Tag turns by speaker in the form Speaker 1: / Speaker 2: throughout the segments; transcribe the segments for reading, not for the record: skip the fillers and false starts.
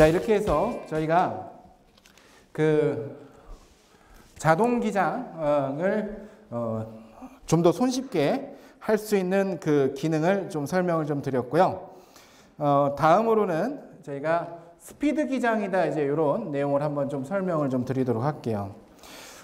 Speaker 1: 자, 이렇게 해서 저희가 그 자동 기장을 좀 더 손쉽게 할 수 있는 그 기능을 좀 설명을 좀 드렸고요. 다음으로는 저희가 스피드 기장이다 이제 이런 내용을 한번 좀 설명을 좀 드리도록 할게요.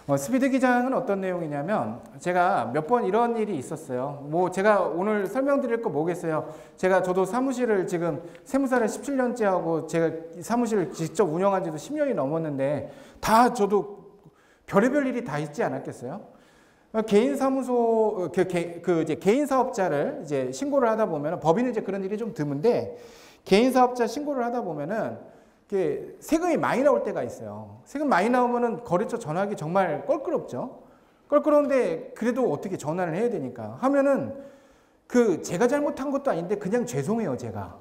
Speaker 1: 스피드 기장은 어떤 내용이냐면 제가 몇 번 이런 일이 있었어요. 뭐 제가 오늘 설명드릴 거 뭐겠어요. 저도 사무실을 지금 세무사를 17년째 하고 제가 사무실을 직접 운영한 지도 10년이 넘었는데 다 저도 별의별 일이 다 있지 않았겠어요? 개인 사무소 이제 개인 사업자를 이제 신고를 하다 보면은 법인은 이제 그런 일이 좀 드문데 개인 사업자 신고를 하다 보면은 세금이 많이 나올 때가 있어요. 세금 많이 나오면은 거래처 전화하기 정말 껄끄럽죠. 껄끄러운데 그래도 어떻게 전화를 해야 되니까 하면은 제가 잘못한 것도 아닌데 그냥 죄송해요, 제가.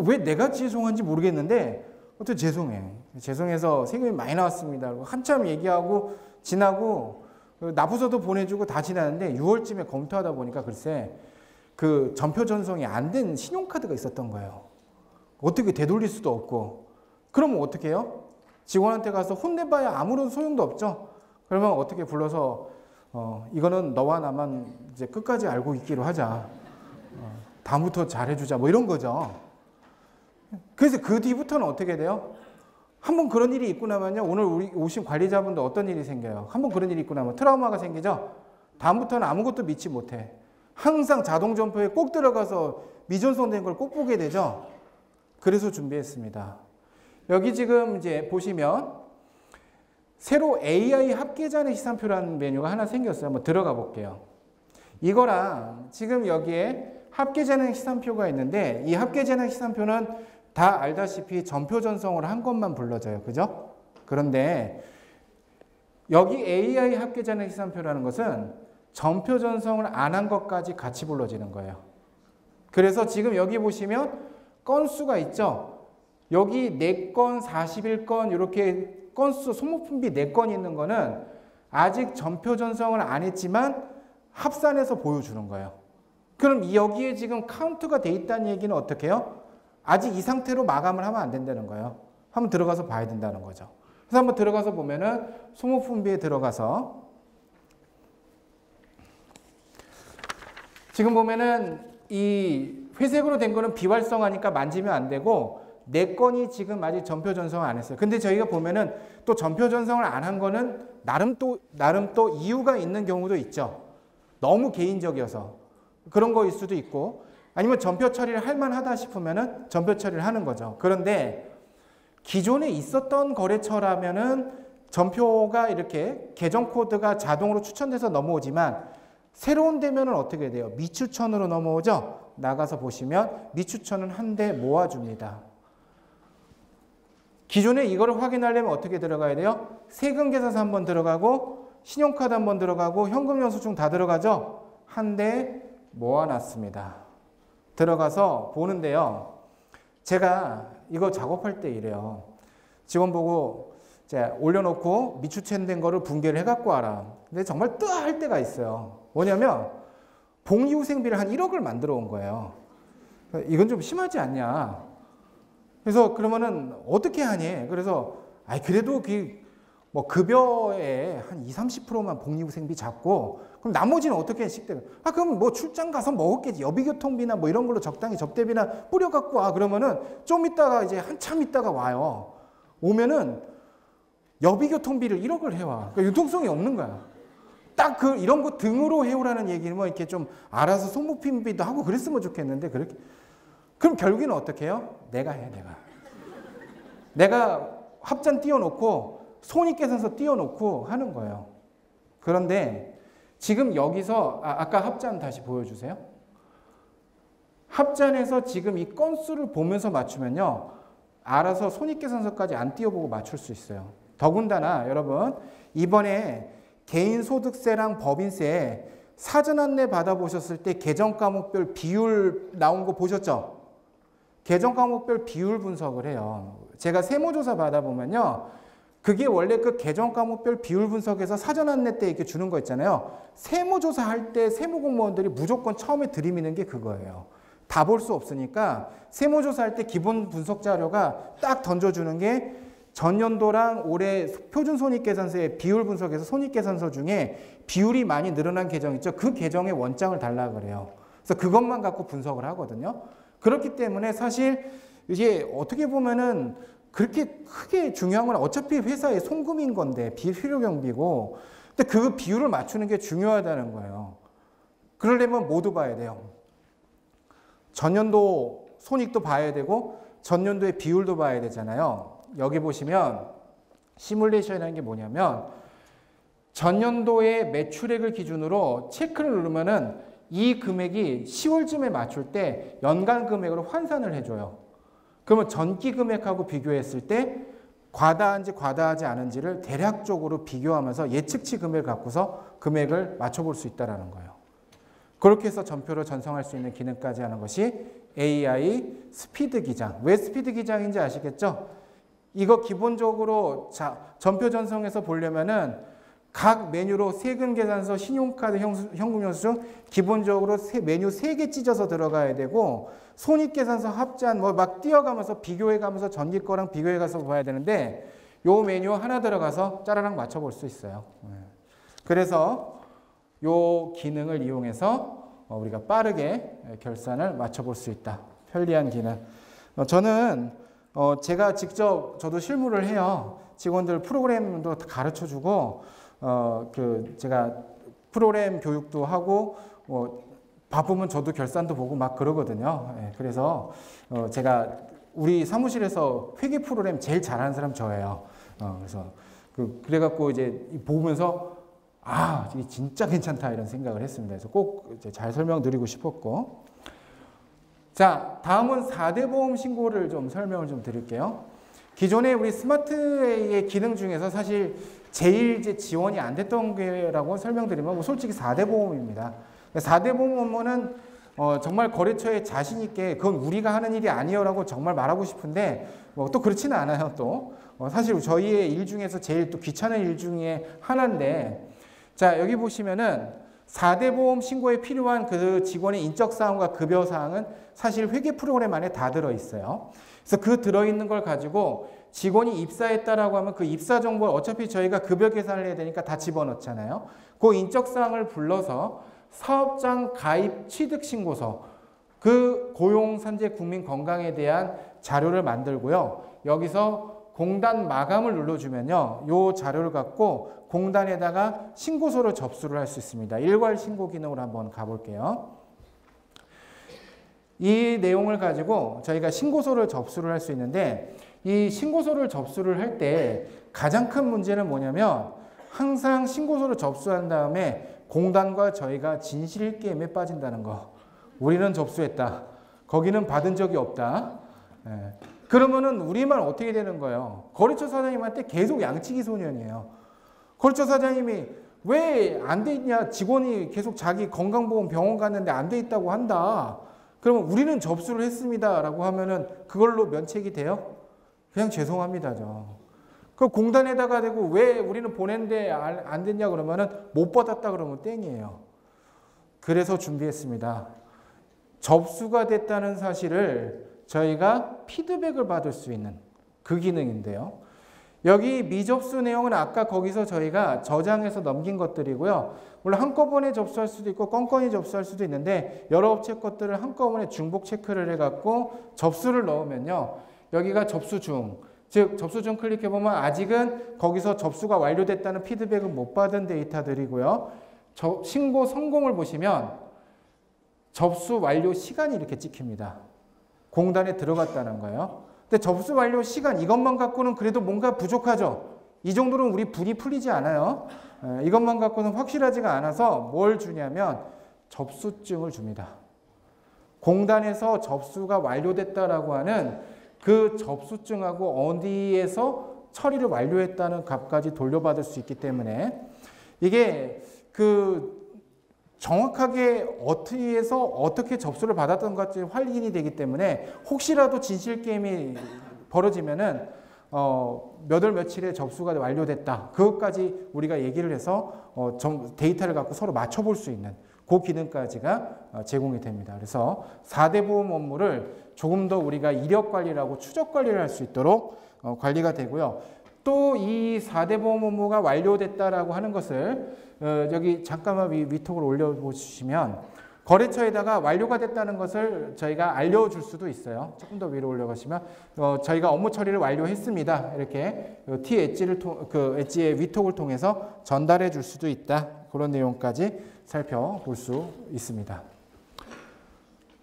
Speaker 1: 왜 내가 죄송한지 모르겠는데 어떻게 죄송해. 죄송해서 세금이 많이 나왔습니다. 한참 얘기하고 지나고 납부서도 보내주고 다 지나는데 6월쯤에 검토하다 보니까 글쎄 전표 전송이 안 된 신용카드가 있었던 거예요. 어떻게 되돌릴 수도 없고. 그러면 어떻게 해요? 직원한테 가서 혼내봐야 아무런 소용도 없죠. 그러면 어떻게 불러서 이거는 너와 나만 이제 끝까지 알고 있기로 하자. 다음부터 잘해주자. 뭐 이런 거죠. 그래서 그 뒤부터는 어떻게 돼요? 한번 그런 일이 있고 나면요. 오늘 우리 오신 관리자분도 어떤 일이 생겨요? 한번 그런 일이 있고 나면 트라우마가 생기죠? 다음부터는 아무것도 믿지 못해. 항상 자동 점표에 꼭 들어가서 미전송된 걸 꼭 보게 되죠? 그래서 준비했습니다. 여기 지금 이제 보시면 새로 AI 합계잔액 시산표라는 메뉴가 하나 생겼어요. 한번 들어가 볼게요. 이거랑 지금 여기에 합계잔액 시산표가 있는데 이 합계잔액 시산표는 다 알다시피 전표 전송을 한 것만 불러져요. 그죠? 그런데 여기 AI 합계잔액 시산표라는 것은 전표 전송을 안 한 것까지 같이 불러지는 거예요. 그래서 지금 여기 보시면 건수가 있죠? 여기 4건, 41건 이렇게 건수, 소모품비 4건 있는 거는 아직 전표 전송을 안 했지만 합산해서 보여주는 거예요. 그럼 여기에 지금 카운트가 돼 있다는 얘기는 어떻게 해요? 아직 이 상태로 마감을 하면 안 된다는 거예요. 한번 들어가서 봐야 된다는 거죠. 그래서 한번 들어가서 보면은 소모품비에 들어가서 지금 보면은 이 회색으로 된 거는 비활성화니까 만지면 안 되고 4건이 지금 아직 전표 전송을 안 했어요. 근데 저희가 보면은 또 전표 전송을 안 한 거는 나름 또 이유가 있는 경우도 있죠. 너무 개인적이어서 그런 거일 수도 있고 아니면 전표 처리를 할 만하다 싶으면은 전표 처리를 하는 거죠. 그런데 기존에 있었던 거래처라면은 전표가 이렇게 계정 코드가 자동으로 추천돼서 넘어오지만 새로운 데면은 어떻게 돼요? 미추천으로 넘어오죠? 나가서 보시면 미추천은 한 대 모아줍니다. 기존에 이거를 확인하려면 어떻게 들어가야 돼요? 세금계산서 한번 들어가고 신용카드 한번 들어가고 현금 영수증 다 들어가죠? 한 대 모아놨습니다. 들어가서 보는데요. 제가 이거 작업할 때 이래요. 직원 보고 올려놓고 미추천된 거를 분개를 해갖고 와라. 근데 정말 뜨할 때가 있어요. 뭐냐면 복리후생비를 한 1억을 만들어 온 거예요. 이건 좀 심하지 않냐. 그래서 그러면은 어떻게 하니? 그래서 그래도 뭐 급여에 한 20-30%만 복리후생비 잡고 그럼 나머지는 어떻게 해? 식대가. 그럼 뭐 출장 가서 먹었겠지. 여비교통비나 뭐 이런 걸로 적당히 접대비나 뿌려 갖고 와. 그러면은 좀 있다가 이제 한참 있다가 와요. 오면은 여비교통비를 1억을 해와. 그러니까 융통성이 없는 거야. 딱 이런 거 등으로 해오라는 얘기는 뭐 이렇게 좀 알아서 소모품비도 하고 그랬으면 좋겠는데 그렇게. 그럼 결국에는 어떻게 해요? 내가 해, 내가 합잔 띄워놓고 손익계산서 띄워놓고 하는 거예요. 그런데 지금 여기서 아까 합잔 다시 보여주세요. 합잔에서 지금 이 건수를 보면서 맞추면요. 알아서 손익계산서까지 안 띄워보고 맞출 수 있어요. 더군다나 여러분 이번에 개인소득세랑 법인세 사전 안내 받아보셨을 때 계정과목별 비율 나온 거 보셨죠? 계정과목별 비율 분석을 해요. 제가 세무조사 받아보면요. 그게 원래 그 계정과목별 비율 분석에서 사전 안내 때 이렇게 주는 거 있잖아요. 세무조사 할 때 세무공무원들이 무조건 처음에 들이미는 게 그거예요. 다 볼 수 없으니까 세무조사할 때 기본 분석 자료가 딱 던져주는 게 전년도랑 올해 표준 손익계산서의 비율 분석에서 손익계산서 중에 비율이 많이 늘어난 계정 있죠. 그 계정의 원장을 달라 그래요. 그래서 그것만 갖고 분석을 하거든요. 그렇기 때문에 사실 이게 어떻게 보면은 그렇게 크게 중요한 건 어차피 회사의 송금인 건데 비필요 경비고, 근데 그 비율을 맞추는 게 중요하다는 거예요. 그러려면 모두 봐야 돼요. 전년도 손익도 봐야 되고 전년도의 비율도 봐야 되잖아요. 여기 보시면 시뮬레이션이라는 게 뭐냐면 전년도의 매출액을 기준으로 체크를 누르면은 이 금액이 10월쯤에 맞출 때 연간 금액으로 환산을 해줘요. 그러면 전기 금액하고 비교했을 때 과다한지 과다하지 않은지를 대략적으로 비교하면서 예측치 금액을 갖고서 금액을 맞춰볼 수 있다는 거예요. 그렇게 해서 전표를 전송할 수 있는 기능까지 하는 것이 AI 스피드 기장. 왜 스피드 기장인지 아시겠죠? 이거 기본적으로 전표 전송에서 보려면은 각 메뉴로 세금 계산서, 신용카드, 현금 영수증 기본적으로 메뉴 3개 찢어서 들어가야 되고 손익계산서 합산 뭐 막 뛰어가면서 비교해가면서 전기 거랑 비교해가서 봐야 되는데 요 메뉴 하나 들어가서 짜라랑 맞춰볼 수 있어요. 그래서 요 기능을 이용해서 우리가 빠르게 결산을 맞춰볼 수 있다. 편리한 기능. 저는 제가 직접 저도 실무를 해요. 직원들 프로그램도 가르쳐주고 제가 프로그램 교육도 하고 바쁘면 저도 결산도 보고 막 그러거든요. 그래서 제가 우리 사무실에서 회계 프로그램 제일 잘하는 사람 저예요. 그래서 그래갖고 이제 보면서 아, 이게 진짜 괜찮다 이런 생각을 했습니다. 그래서 꼭 잘 설명드리고 싶었고, 자 다음은 4대 보험 신고를 좀 설명을 좀 드릴게요. 기존에 우리 스마트A의 기능 중에서 사실 제일 이제 지원이 안 됐던 게라고 설명드리면 솔직히 4대 보험입니다. 4대 보험 업무는 정말 거래처에 자신 있게 그건 우리가 하는 일이 아니요라고 정말 말하고 싶은데 또 그렇지는 않아요. 또 사실 저희의 일 중에서 제일 또 귀찮은 일 중에 하나인데, 자 여기 보시면은 4대 보험 신고에 필요한 그 직원의 인적 사항과 급여 사항은 사실 회계 프로그램 안에 다 들어 있어요. 그래서 그 들어있는 걸 가지고 직원이 입사했다라고 하면 그 입사 정보를 어차피 저희가 급여 계산을 해야 되니까 다 집어넣잖아요. 그 인적사항을 불러서 사업장 가입 취득 신고서, 그 고용 산재 국민 건강에 대한 자료를 만들고요. 여기서 공단 마감을 눌러주면요. 이 자료를 갖고 공단에다가 신고서를 접수를 할 수 있습니다. 일괄 신고 기능으로 한번 가볼게요. 이 내용을 가지고 저희가 신고서를 접수를 할 수 있는데, 이 신고서를 접수를 할 때 가장 큰 문제는 뭐냐면 항상 신고서를 접수한 다음에 공단과 저희가 진실 게임에 빠진다는 거. 우리는 접수했다. 거기는 받은 적이 없다. 그러면은 우리만 어떻게 되는 거예요? 거래처 사장님한테 계속 양치기 소년이에요. 거래처 사장님이 왜 안 돼 있냐? 직원이 계속 자기 건강보험 병원 갔는데 안 돼 있다고 한다. 그러면 우리는 접수를 했습니다 라고 하면은 그걸로 면책이 돼요? 그냥 죄송합니다죠. 그 공단에다가 대고 왜 우리는 보냈는데 안 됐냐 그러면은 못 받았다 그러면 땡이에요. 그래서 준비했습니다. 접수가 됐다는 사실을 저희가 피드백을 받을 수 있는 그 기능인데요. 여기 미접수 내용은 아까 거기서 저희가 저장해서 넘긴 것들이고요. 물론 한꺼번에 접수할 수도 있고 건건히 접수할 수도 있는데 여러 업체 것들을 한꺼번에 중복 체크를 해갖고 접수를 넣으면요. 여기가 접수 중, 즉 접수 중 클릭해보면 아직은 거기서 접수가 완료됐다는 피드백은 못 받은 데이터들이고요. 신고 성공을 보시면 접수 완료 시간이 이렇게 찍힙니다. 공단에 들어갔다는 거예요. 근데 접수 완료 시간 이것만 갖고는 그래도 뭔가 부족하죠. 이 정도는 우리 분이 풀리지 않아요. 이것만 갖고는 확실하지가 않아서 뭘 주냐면 접수증을 줍니다. 공단에서 접수가 완료됐다라고 하는 그 접수증하고 어디에서 처리를 완료했다는 값까지 돌려받을 수 있기 때문에 이게 정확하게 어디에서 어떻게 접수를 받았던 것까지 확인이 되기 때문에 혹시라도 진실 게임이 벌어지면은 몇 월 며칠에 접수가 완료됐다. 그것까지 우리가 얘기를 해서 데이터를 갖고 서로 맞춰볼 수 있는 그 기능까지가 제공이 됩니다. 그래서 4대 보험 업무를 조금 더 우리가 이력 관리라고 추적 관리를 할 수 있도록 관리가 되고요. 또 이 4대 보험 업무가 완료됐다라고 하는 것을 여기 잠깐만 위톡을 올려보시면 거래처에다가 완료가 됐다는 것을 저희가 알려줄 수도 있어요. 조금 더 위로 올려가시면 저희가 업무 처리를 완료했습니다. 이렇게 T 엣지를 엣지의 위톡을 통해서 전달해 줄 수도 있다. 그런 내용까지 살펴볼 수 있습니다.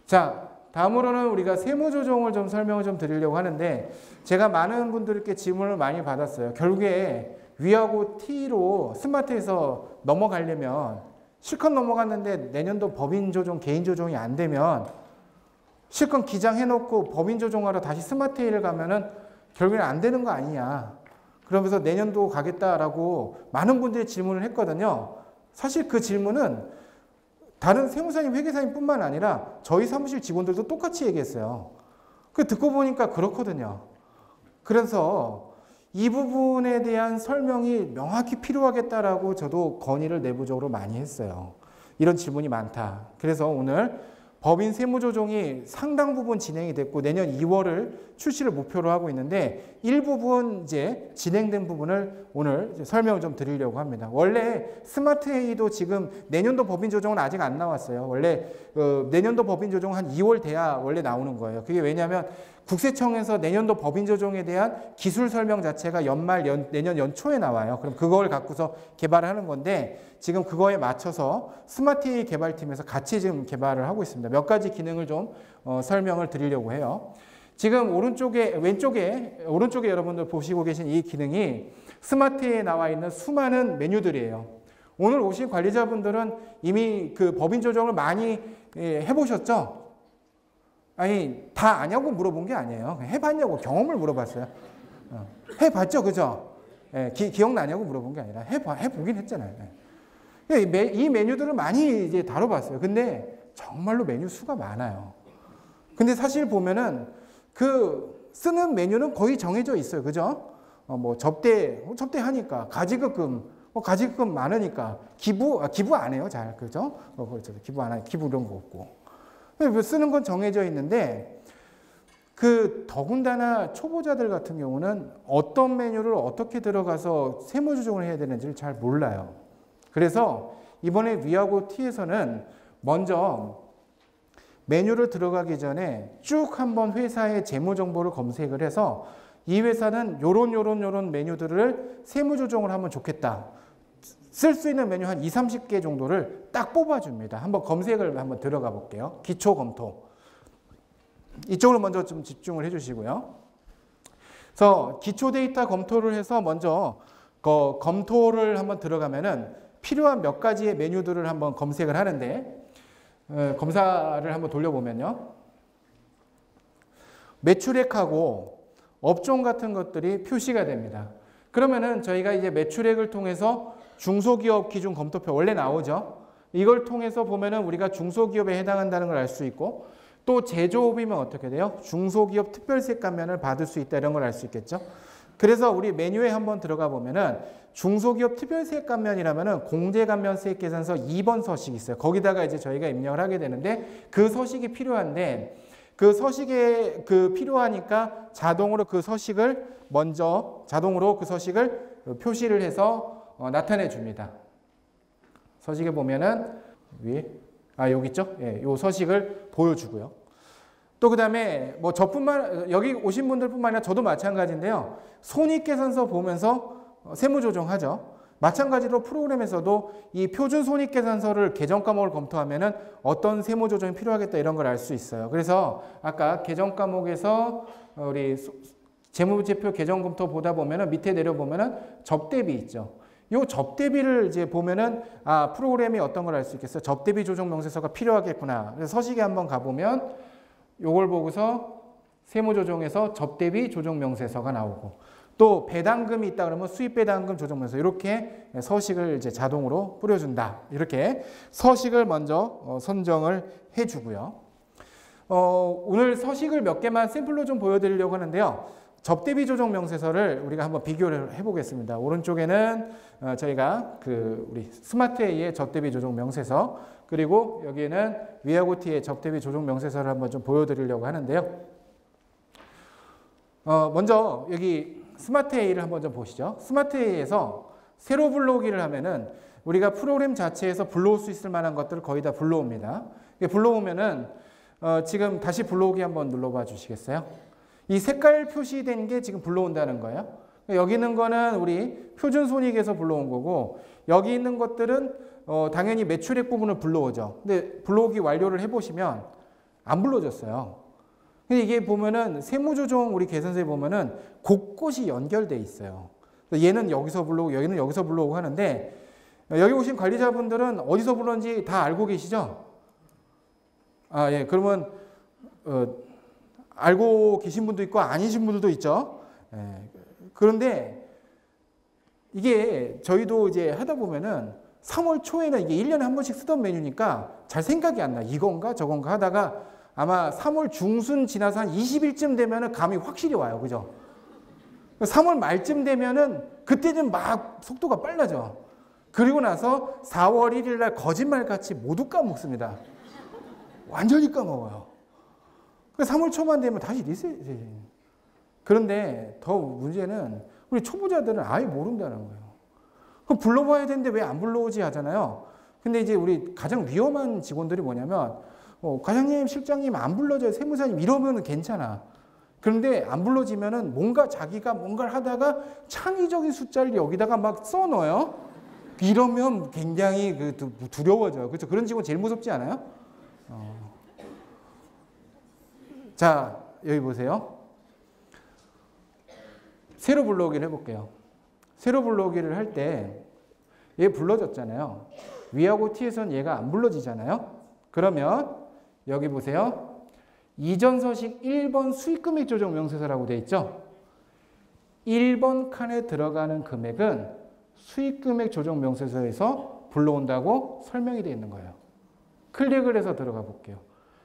Speaker 1: 자, 다음으로는 우리가 세무조정을 좀 설명을 좀 드리려고 하는데 제가 많은 분들께 질문을 많이 받았어요. 결국에 위하고 T로 스마트에서 넘어가려면 실컷 넘어갔는데 내년도 법인조정, 개인조정이 안 되면 실컷 기장해놓고 법인조정하러 다시 스마트에를 가면은 결국엔 안 되는 거 아니냐. 그러면서 내년도 가겠다라고 많은 분들이 질문을 했거든요. 사실 그 질문은 다른 세무사님, 회계사님 뿐만 아니라 저희 사무실 직원들도 똑같이 얘기했어요. 그 듣고 보니까 그렇거든요. 그래서 이 부분에 대한 설명이 명확히 필요하겠다라고 저도 건의를 내부적으로 많이 했어요. 이런 질문이 많다. 그래서 오늘 법인 세무조정이 상당 부분 진행이 됐고 내년 2월을 출시를 목표로 하고 있는데 일부분 이제 진행된 부분을 오늘 설명을 좀 드리려고 합니다. 원래 스마트회의도 지금 내년도 법인 조정은 아직 안 나왔어요. 원래 내년도 법인 조정은 한 2월 돼야 원래 나오는 거예요. 그게 왜냐하면 국세청에서 내년도 법인 조정에 대한 기술 설명 자체가 내년 연초에 나와요. 그럼 그걸 갖고서 개발하는 건데 지금 그거에 맞춰서 스마트회의 개발팀에서 같이 지금 개발을 하고 있습니다. 몇 가지 기능을 좀 설명을 드리려고 해요. 지금 오른쪽에 여러분들 보시고 계신 이 기능이 스마트회의에 나와 있는 수많은 메뉴들이에요. 오늘 오신 관리자분들은 이미 그 법인 조정을 많이 해보셨죠? 아니, 다 아냐고 물어본 게 아니에요. 해봤냐고 경험을 물어봤어요. 해봤죠, 그죠? 기억나냐고 물어본 게 아니라 해보긴 했잖아요. 이 메뉴들을 많이 이제 다뤄봤어요. 근데 정말로 메뉴 수가 많아요. 근데 사실 보면은 그 쓰는 메뉴는 거의 정해져 있어요. 그죠? 뭐 접대하니까 가지급금, 가지급금 많으니까 기부 안 해요. 잘. 그죠? 그렇죠. 기부 안 하니까 기부 이런 거 없고. 쓰는 건 정해져 있는데 그 더군다나 초보자들 같은 경우는 어떤 메뉴를 어떻게 들어가서 세무조정을 해야 되는지를 잘 몰라요. 그래서 이번에 위하고 T에서는 먼저 메뉴를 들어가기 전에 쭉 한번 회사의 재무정보를 검색을 해서 이 회사는 요런 메뉴들을 세무조정을 하면 좋겠다. 쓸 수 있는 메뉴 한 20-30개 정도를 딱 뽑아줍니다. 한번 검색을 한번 들어가 볼게요. 기초 검토. 이쪽으로 먼저 좀 집중을 해주시고요. 그래서 기초 데이터 검토를 해서 먼저 검토를 한번 들어가면은 필요한 몇 가지의 메뉴들을 한번 검색을 하는데 검사를 한번 돌려보면요. 매출액하고 업종 같은 것들이 표시가 됩니다. 그러면은 저희가 이제 매출액을 통해서 중소기업 기준 검토표 원래 나오죠. 이걸 통해서 보면은 우리가 중소기업에 해당한다는 걸 알 수 있고 또 제조업이면 어떻게 돼요? 중소기업 특별세 감면을 받을 수 있다 이런 걸 알 수 있겠죠. 그래서 우리 메뉴에 한번 들어가 보면은 중소기업 특별세 감면이라면은 공제감면세 계산서 2번 서식이 있어요. 거기다가 이제 저희가 입력을 하게 되는데 그 서식이 필요한데 그 서식에 필요하니까 자동으로 그 서식을 표시를 해서 나타내 줍니다. 서식에 보면은 위에 여기 있죠? 예, 요 서식을 보여주고요. 또 그다음에 뭐 여기 오신 분들뿐만 아니라 저도 마찬가지인데요. 손익계산서 보면서 세무조정하죠. 마찬가지로 프로그램에서도 이 표준 손익계산서를 계정 과목을 검토하면은 어떤 세무조정이 필요하겠다 이런 걸 알 수 있어요. 그래서 아까 계정 과목에서 우리 재무제표 계정 검토 보다 보면은 밑에 내려보면은 접대비 있죠. 요 접대비를 이제 보면은 프로그램이 어떤 걸 알 수 있겠어요. 접대비 조정 명세서가 필요하겠구나. 그래서 서식에 한번 가보면 요걸 보고서 세무조정에서 접대비 조정 명세서가 나오고 또 배당금이 있다 그러면 수입 배당금 조정 명세서 이렇게 서식을 이제 자동으로 뿌려준다. 이렇게 서식을 먼저 선정을 해주고요. 오늘 서식을 몇 개만 샘플로 좀 보여드리려고 하는데요. 접대비 조정 명세서를 우리가 한번 비교를 해보겠습니다. 오른쪽에는 저희가 우리 스마트A의 접대비 조정 명세서, 그리고 여기에는 위하고 T의 접대비 조정 명세서를 한번 좀 보여드리려고 하는데요. 먼저 여기 스마트 A를 한번 좀 보시죠. 스마트 A에서 세로 불러오기를 하면은 우리가 프로그램 자체에서 불러올 수 있을 만한 것들을 거의 다 불러옵니다. 불러오면은 지금 다시 불러오기 한번 눌러봐 주시겠어요? 이 색깔 표시된 게 지금 불러온다는 거예요. 여기 있는 거는 우리 표준 손익에서 불러온 거고, 여기 있는 것들은 당연히 매출액 부분을 불러오죠. 근데 불러오기 완료를 해보시면 안 불러졌어요. 근데 이게 보면은 세무조정 우리 계산서에 보면은 곳곳이 연결돼 있어요. 얘는 여기서 불러오고 여기는 여기서 불러오고 하는데, 여기 오신 관리자분들은 어디서 불렀는지 다 알고 계시죠? 예. 그러면 알고 계신 분도 있고 아니신 분들도 있죠. 예. 그런데 이게 저희도 이제 하다 보면은 3월 초에는 이게 1년에 한 번씩 쓰던 메뉴니까 잘 생각이 안 나. 이건가 저건가 하다가 아마 3월 중순 지나서 한 20일쯤 되면은 감이 확실히 와요. 그죠? 3월 말쯤 되면은 그때는 막 속도가 빨라져. 그리고 나서 4월 1일 날 거짓말같이 모두 까먹습니다. 완전히 까먹어요. 3월 초만 되면 다시 리셋이. 그런데 더 문제는 우리 초보자들은 아예 모른다는 거예요. 그럼 불러봐야 되는데 왜 안 불러오지 하잖아요. 근데 이제 우리 가장 위험한 직원들이 뭐냐면 과장님, 실장님 안 불러줘요. 세무사님 이러면 괜찮아. 그런데 안 불러지면은 뭔가 자기가 뭔가를 하다가 창의적인 숫자를 여기다가 막 써넣어요. 이러면 굉장히 두려워져요. 그렇죠? 그런 직원 제일 무섭지 않아요? 자, 여기 보세요. 세로 불러오기를 해볼게요. 세로 불러오기를 할 때 얘 불러졌잖아요. 위하고 T에서는 얘가 안 불러지잖아요. 그러면 여기 보세요. 이전 서식 1번 수익금액 조정 명세서라고 되어 있죠. 1번 칸에 들어가는 금액은 수익금액 조정 명세서에서 불러온다고 설명이 되어 있는 거예요. 클릭을 해서 들어가 볼게요.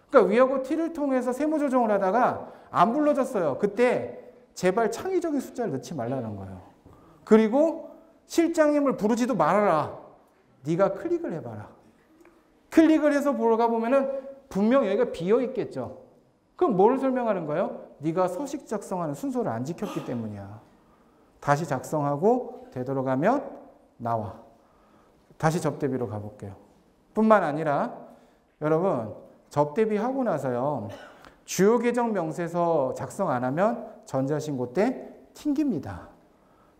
Speaker 1: 그러니까 위하고 T를 통해서 세무 조정을 하다가 안 불러졌어요. 그때 제발 창의적인 숫자를 넣지 말라는 거예요. 그리고 실장님을 부르지도 말아라. 네가 클릭을 해봐라. 클릭을 해서 보러 가보면은 분명 여기가 비어 있겠죠. 그럼 뭘 설명하는 거예요? 네가 서식 작성하는 순서를 안 지켰기 때문이야. 다시 작성하고 되돌아가면 나와. 다시 접대비로 가볼게요. 뿐만 아니라 여러분 접대비 하고 나서요. 주요 계정 명세서 작성 안 하면 전자신고 때 튕깁니다.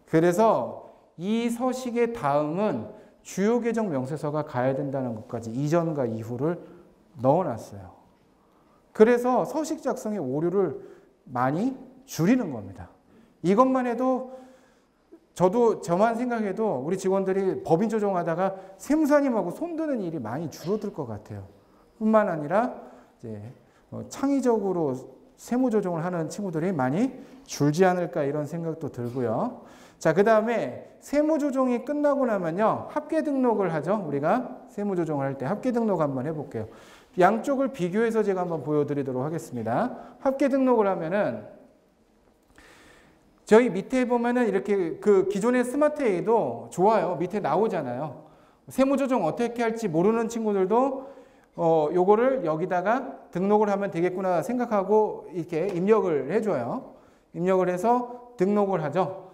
Speaker 1: 그래서 이 서식의 다음은 주요 계정 명세서가 가야 된다는 것까지 이전과 이후를 넣어놨어요. 그래서 서식 작성의 오류를 많이 줄이는 겁니다. 이것만 해도 저만 생각해도 우리 직원들이 법인 조정하다가 세무사님하고 손드는 일이 많이 줄어들 것 같아요. 뿐만 아니라 이제 창의적으로 세무 조정을 하는 친구들이 많이 줄지 않을까 이런 생각도 들고요. 자, 그 다음에 세무 조정이 끝나고 나면요. 합계 등록을 하죠. 우리가 세무 조정을 할 때 합계 등록 한번 해볼게요. 양쪽을 비교해서 제가 한번 보여드리도록 하겠습니다. 합계 등록을 하면은 저희 밑에 보면은 이렇게 기존의 스마트 A도 좋아요. 밑에 나오잖아요. 세무 조정 어떻게 할지 모르는 친구들도 요거를 여기다가 등록을 하면 되겠구나 생각하고 이렇게 입력을 해줘요. 입력을 해서 등록을 하죠.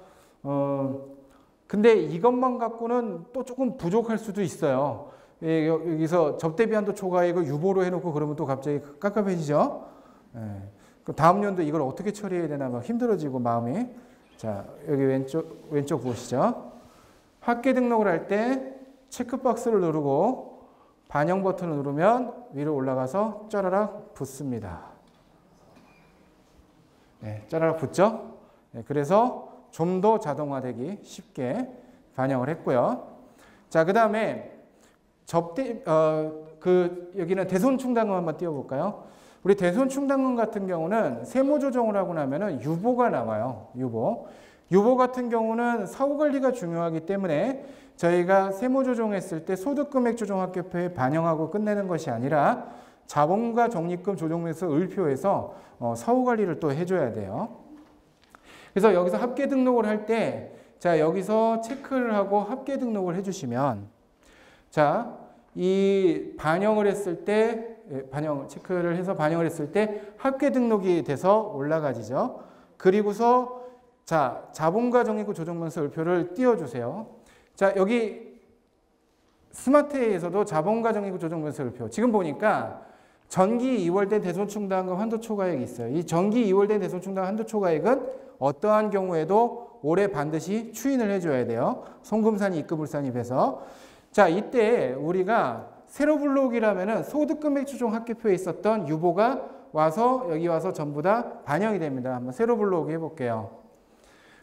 Speaker 1: 근데 이것만 갖고는 또 조금 부족할 수도 있어요. 여기서 접대비 한도 초과액을 유보로 해놓고 그러면 또 갑자기 깝깝해지죠. 그럼 다음 연도 이걸 어떻게 처리해야 되나 막 힘들어지고 마음이. 자, 여기 왼쪽 보시죠. 합계 등록을 할 때 체크박스를 누르고 반영 버튼을 누르면 위로 올라가서 짜라락 붙습니다. 네, 짜라락 붙죠? 네, 그래서 좀 더 자동화되기 쉽게 반영을 했고요. 자, 그 다음에 여기는 대손 충당금 한번 띄워볼까요? 우리 대손 충당금 같은 경우는 세무 조정을 하고 나면은 유보가 나와요. 유보 같은 경우는 사후 관리가 중요하기 때문에 저희가 세무 조정했을 때 소득금액 조정 합계표에 반영하고 끝내는 것이 아니라 자본과 적립금 조정에서 을표에서 사후 관리를 또 해줘야 돼요. 그래서 여기서 합계 등록을 할 때, 자, 여기서 체크를 하고 합계 등록을 해주시면, 자, 이 반영을 했을 때 체크를 해서 반영을 했을 때 합계 등록이 돼서 올라가지죠. 그리고서 자, 자본과 적립금 조정명세 을표를 띄워주세요. 자, 여기 스마트에에서도 자본과 적립금 조정명세 을표. 지금 보니까 전기 2월된 대손충당금 한도초과액이 있어요. 이 전기 2월된 대손충당금 한도초과액은 어떠한 경우에도 올해 반드시 추인을 해줘야 돼요. 송금산이 입금불산입해서. 자, 이때 우리가 세로블록이라면은 소득금액 추종 합계표에 있었던 유보가 와서 여기 와서 전부 다 반영이 됩니다. 한번 세로블록이 해볼게요.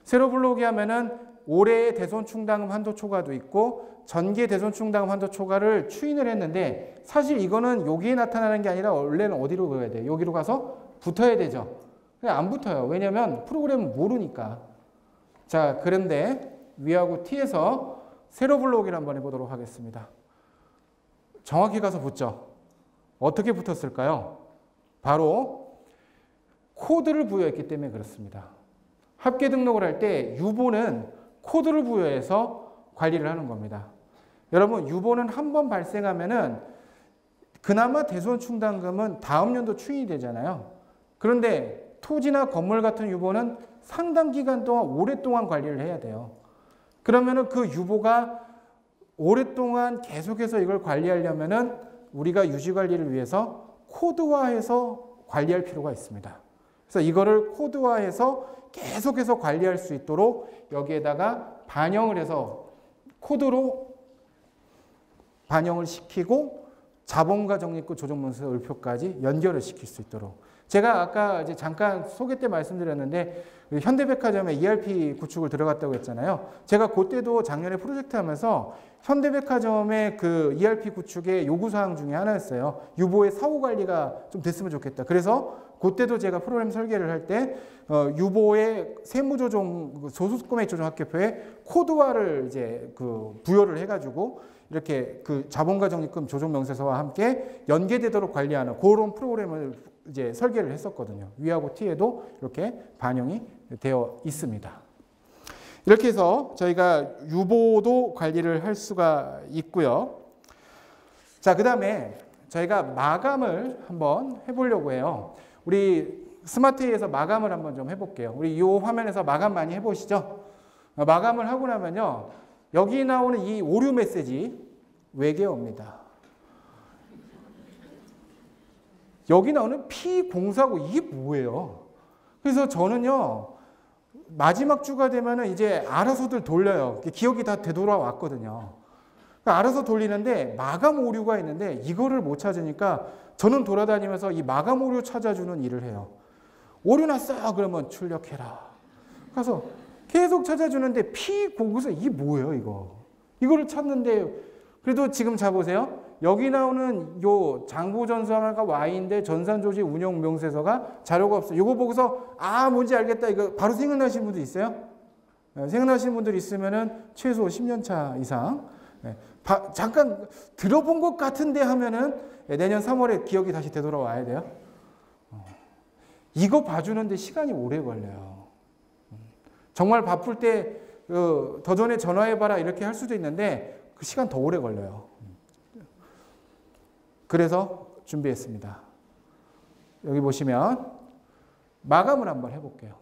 Speaker 1: 세로블록이 하면은 올해의 대손충당금 한도 초과도 있고 전기의 대손충당금 한도 초과를 추인을 했는데 사실 이거는 여기에 나타나는 게 아니라 원래는 어디로 가야 돼요? 여기로 가서 붙어야 되죠. 근데 안 붙어요. 왜냐하면 프로그램은 모르니까. 자, 그런데 위하고 T에서 세로블록을 한번 해보도록 하겠습니다. 정확히 가서 붙죠. 어떻게 붙었을까요? 바로 코드를 부여했기 때문에 그렇습니다. 합계 등록을 할 때 유보는 코드를 부여해서 관리를 하는 겁니다. 여러분, 유보는 한 번 발생하면은 그나마 대손충당금은 다음 연도 추인이 되잖아요. 그런데 토지나 건물 같은 유보는 상당 기간 동안 오랫동안 관리를 해야 돼요. 그러면은 그 유보가 오랫동안 계속해서 이걸 관리하려면은 우리가 유지 관리를 위해서 코드화해서 관리할 필요가 있습니다. 그래서 이거를 코드화해서 계속해서 관리할 수 있도록 여기에다가 반영을 해서 코드로 반영을 시키고 자본과 적립금 조정명세 을표까지 연결을 시킬 수 있도록. 제가 아까 이제 잠깐 소개 때 말씀드렸는데 현대백화점에 ERP 구축을 들어갔다고 했잖아요. 제가 그때도 작년에 프로젝트 하면서 현대백화점의 그 ERP 구축의 요구사항 중에 하나였어요. 유보의 사후 관리가 좀 됐으면 좋겠다. 그래서 그때도 제가 프로그램 설계를 할 때 유보의 세무조정, 소득금액 조정 합계표에 코드화를 이제 그 부여를 해가지고 이렇게 그 자본과 적립금 조정 명세서와 함께 연계되도록 관리하는 그런 프로그램을 이제 설계를 했었거든요. 위하고 T에도 이렇게 반영이 되어 있습니다. 이렇게 해서 저희가 유보도 관리를 할 수가 있고요. 자, 그 다음에 저희가 마감을 한번 해보려고 해요. 우리 스마트에서 마감을 한번 좀 해볼게요. 우리 이 화면에서 마감 많이 해보시죠. 마감을 하고 나면요, 여기 나오는 이 오류 메시지 외계 옵니다. 여기 나오는 P049 이게 뭐예요? 그래서 저는요, 마지막 주가 되면은 이제 알아서들 돌려요. 기억이 다 되돌아왔거든요. 그러니까 알아서 돌리는데 마감 오류가 있는데 이거를 못 찾으니까 저는 돌아다니면서 이 마감 오류 찾아주는 일을 해요. 오류 났어 그러면 출력해라. 가서 계속 찾아주는데 P094 이게 뭐예요 이거? 이거를 찾는데 그래도 지금 자 보세요. 여기 나오는 요 장부전산화가 Y인데 전산조직 운영명세서가 자료가 없어요. 이거 보고서 아 뭔지 알겠다. 이거 바로 생각나시는 분들 있어요? 생각나시는 분들 있으면은 최소 10년 차 이상. 잠깐 들어본 것 같은데 하면은 내년 3월에 기억이 다시 되돌아와야 돼요. 이거 봐주는데 시간이 오래 걸려요. 정말 바쁠 때 더 전에 전화해봐라 이렇게 할 수도 있는데 그 시간 더 오래 걸려요. 그래서 준비했습니다. 여기 보시면 마감을 한번 해볼게요.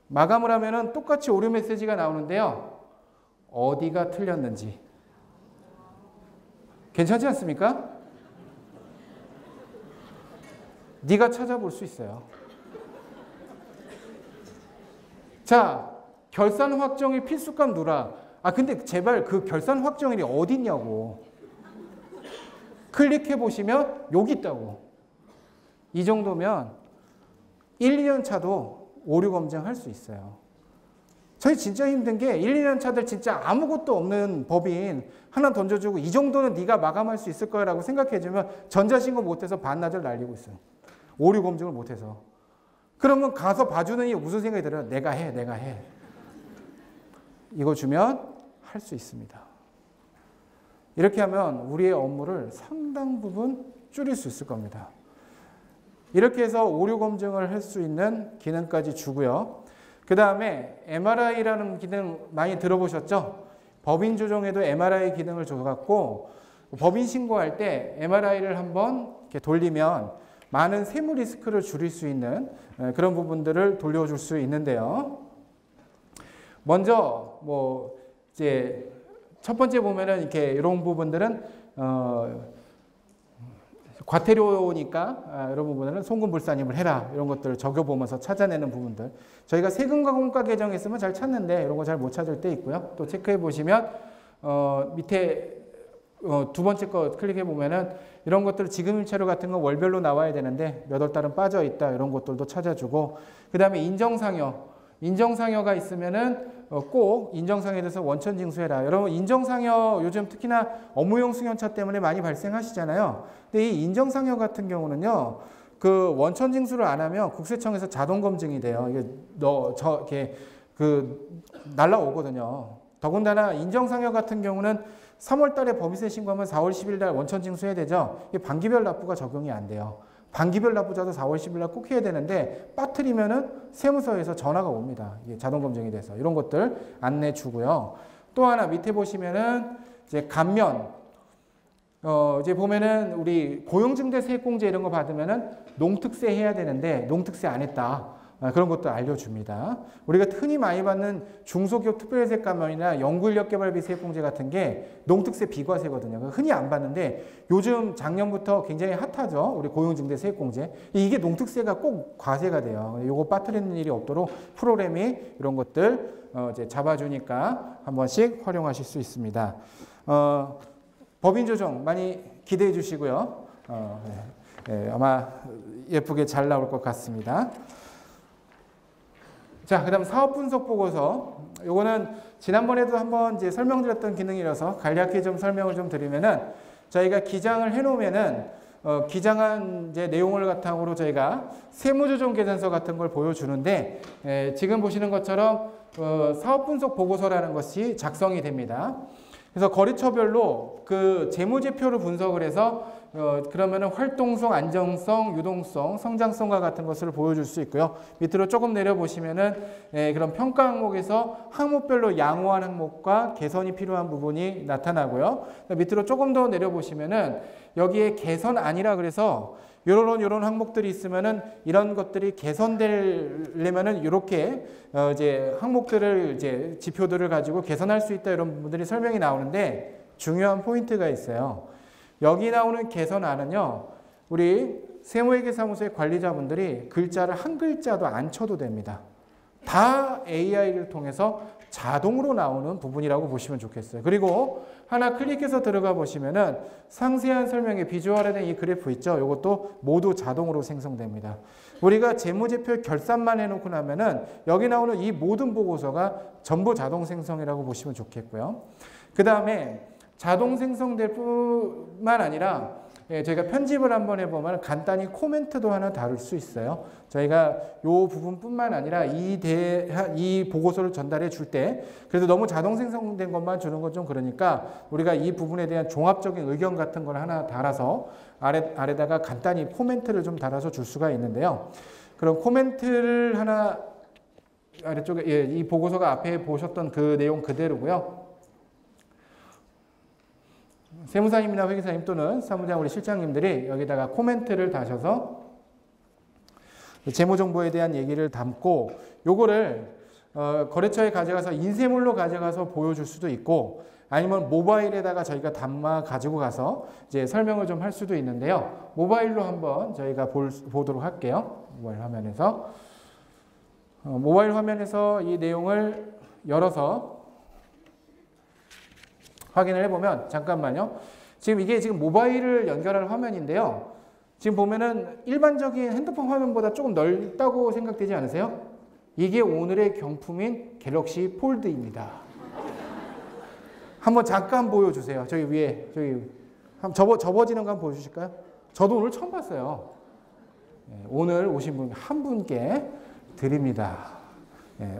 Speaker 1: 마감을 하면은 똑같이 오류 메시지가 나오는데요. 어디가 틀렸는지. 괜찮지 않습니까? 네가 찾아볼 수 있어요. 자, 결산 확정일 필수값 누라. 아 근데 제발 그 결산 확정일이 어디 있냐고. 클릭해 보시면 여기 있다고. 이 정도면 1, 2년 차도 오류 검증할 수 있어요. 저희 진짜 힘든 게 1, 2년 차들 진짜 아무것도 없는 법인 하나 던져주고 이 정도는 네가 마감할 수 있을 거라고 생각해주면 전자신고 못해서 반나절 날리고 있어요. 오류 검증을 못해서. 그러면 가서 봐주는 이 무슨 생각이 들어요? 내가 해. 이거 주면 할 수 있습니다. 이렇게 하면 우리의 업무를 상당 부분 줄일 수 있을 겁니다. 이렇게 해서 오류 검증을 할 수 있는 기능까지 주고요. 그 다음에 MRI라는 기능 많이 들어보셨죠? 법인 조정에도 MRI 기능을 줘갖고 법인 신고할 때 MRI를 한번 이렇게 돌리면 많은 세무 리스크를 줄일 수 있는 그런 부분들을 돌려줄 수 있는데요. 먼저 뭐 이제 첫 번째 보면은 이렇게 이런 부분들은 과태료니까 이런 부분은 송금불산임을 해라 이런 것들을 적어보면서 찾아내는 부분들. 저희가 세금과 공과 계정했으면 잘 찾는데 이런 거 잘 못 찾을 때 있고요. 또 체크해 보시면 밑에 두 번째 거 클릭해 보면은 이런 것들 지급일차료 같은 거 월별로 나와야 되는데 몇 월 달은 빠져 있다 이런 것들도 찾아주고, 그 다음에 인정상여가 있으면은 꼭 인정상여에 대해서 원천 징수해라. 여러분 인정상여 요즘 특히나 업무용 승용차 때문에 많이 발생하시잖아요. 근데 이 인정상여 같은 경우는요, 그 원천 징수를 안 하면 국세청에서 자동 검증이 돼요. 이게 이렇게 날라오거든요. 더군다나 인정상여 같은 경우는 3월 달에 법인세 신고하면 4월 10일 날 원천 징수해야 되죠. 이게 반기별 납부가 적용이 안 돼요. 반기별 납부자도 4월 10일 날 꼭 해야 되는데 빠뜨리면은 세무서에서 전화가 옵니다. 이게 자동 검증이 돼서 이런 것들 안내 주고요. 또 하나 밑에 보시면은 이제 감면 이제 보면은 우리 고용증대 세액공제 이런 거 받으면은 농특세 해야 되는데 농특세 안 했다. 그런 것도 알려줍니다. 우리가 흔히 많이 받는 중소기업 특별세액 감면이나 연구인력개발비 세액공제 같은 게 농특세 비과세거든요. 흔히 안 받는데 요즘 작년부터 굉장히 핫하죠. 우리 고용증대 세액공제. 이게 농특세가 꼭 과세가 돼요. 이거 빠뜨리는 일이 없도록 프로그램이 이런 것들 이제 잡아주니까 한 번씩 활용하실 수 있습니다. 법인 조정 많이 기대해 주시고요. 아마 예쁘게 잘 나올 것 같습니다. 자, 그다음 사업 분석 보고서. 요거는 지난번에도 한번 이제 설명드렸던 기능이라서 간략히 좀 설명을 좀 드리면은, 저희가 기장을 해놓으면은 기장한 이제 내용을 바탕으로 저희가 세무조정 계산서 같은 걸 보여주는데, 지금 보시는 것처럼 사업 분석 보고서라는 것이 작성이 됩니다. 그래서 거래처별로 그 재무제표를 분석을 해서 그러면은 활동성, 안정성, 유동성, 성장성과 같은 것을 보여줄 수 있고요. 밑으로 조금 내려보시면은 그런 평가 항목에서 항목별로 양호한 항목과 개선이 필요한 부분이 나타나고요. 밑으로 조금 더 내려보시면은 여기에 개선 아니라 그래서 요런 항목들이 있으면은 이런 것들이 개선되려면은 이렇게 이제 항목들을 이제 지표들을 가지고 개선할 수 있다 이런 부분들이 설명이 나오는데, 중요한 포인트가 있어요. 여기 나오는 개선안은요, 우리 세무회계사무소의 관리자분들이 글자를 한 글자도 안 쳐도 됩니다. 다 AI를 통해서 자동으로 나오는 부분이라고 보시면 좋겠어요. 그리고 하나 클릭해서 들어가 보시면은 상세한 설명의 비주얼화된 이 그래프 있죠. 이것도 모두 자동으로 생성됩니다. 우리가 재무제표 결산만 해놓고 나면은 여기 나오는 이 모든 보고서가 전부 자동 생성이라고 보시면 좋겠고요. 그 다음에 자동 생성될 뿐만 아니라 저희가 편집을 한번 해보면 간단히 코멘트도 하나 다룰 수 있어요. 저희가 이 부분뿐만 아니라 이 보고서를 전달해 줄 때 그래도 너무 자동 생성된 것만 주는 건 좀 그러니까 우리가 이 부분에 대한 종합적인 의견 같은 걸 하나 달아서 아래다가 간단히 코멘트를 좀 달아서 줄 수가 있는데요. 그럼 코멘트를 하나 아래쪽에 이 보고서가 앞에 보셨던 그 내용 그대로고요. 세무사님이나 회계사님 또는 사무장 우리 실장님들이 여기다가 코멘트를 다셔서 재무정보에 대한 얘기를 담고 요거를 거래처에 가져가서 인쇄물로 가져가서 보여줄 수도 있고 아니면 모바일에다가 저희가 담아 가지고 가서 이제 설명을 좀 할 수도 있는데요. 모바일로 한번 저희가 보도록 할게요. 모바일 화면에서 이 내용을 열어서 확인을 해보면, 잠깐만요. 지금 이게 지금 모바일을 연결할 화면인데요. 지금 보면은 일반적인 핸드폰 화면보다 조금 넓다고 생각되지 않으세요? 이게 오늘의 경품인 갤럭시 폴드입니다. 한번 잠깐 보여주세요. 저기 위에, 접어지는 거 한번 보여주실까요? 저도 오늘 처음 봤어요. 오늘 오신 분 한 분께 드립니다.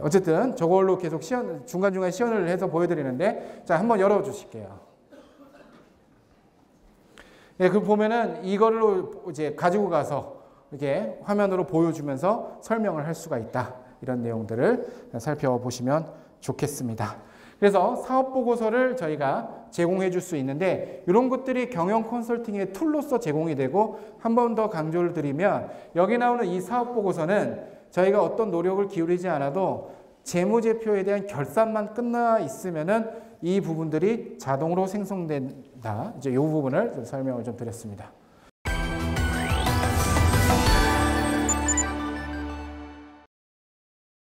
Speaker 1: 어쨌든 저걸로 계속 중간중간 시연을 해서 보여드리는데, 자, 한번 열어주실게요. 그 보면은 이걸로 이제 가지고 가서 이렇게 화면으로 보여주면서 설명을 할 수가 있다. 이런 내용들을 살펴보시면 좋겠습니다. 그래서 사업 보고서를 저희가 제공해 줄 수 있는데 이런 것들이 경영 컨설팅의 툴로서 제공이 되고 한 번 더 강조를 드리면 여기 나오는 이 사업 보고서는 저희가 어떤 노력을 기울이지 않아도 재무제표에 대한 결산만 끝나 있으면은 이 부분들이 자동으로 생성된다. 이제 이 부분을 좀 설명을 좀 드렸습니다.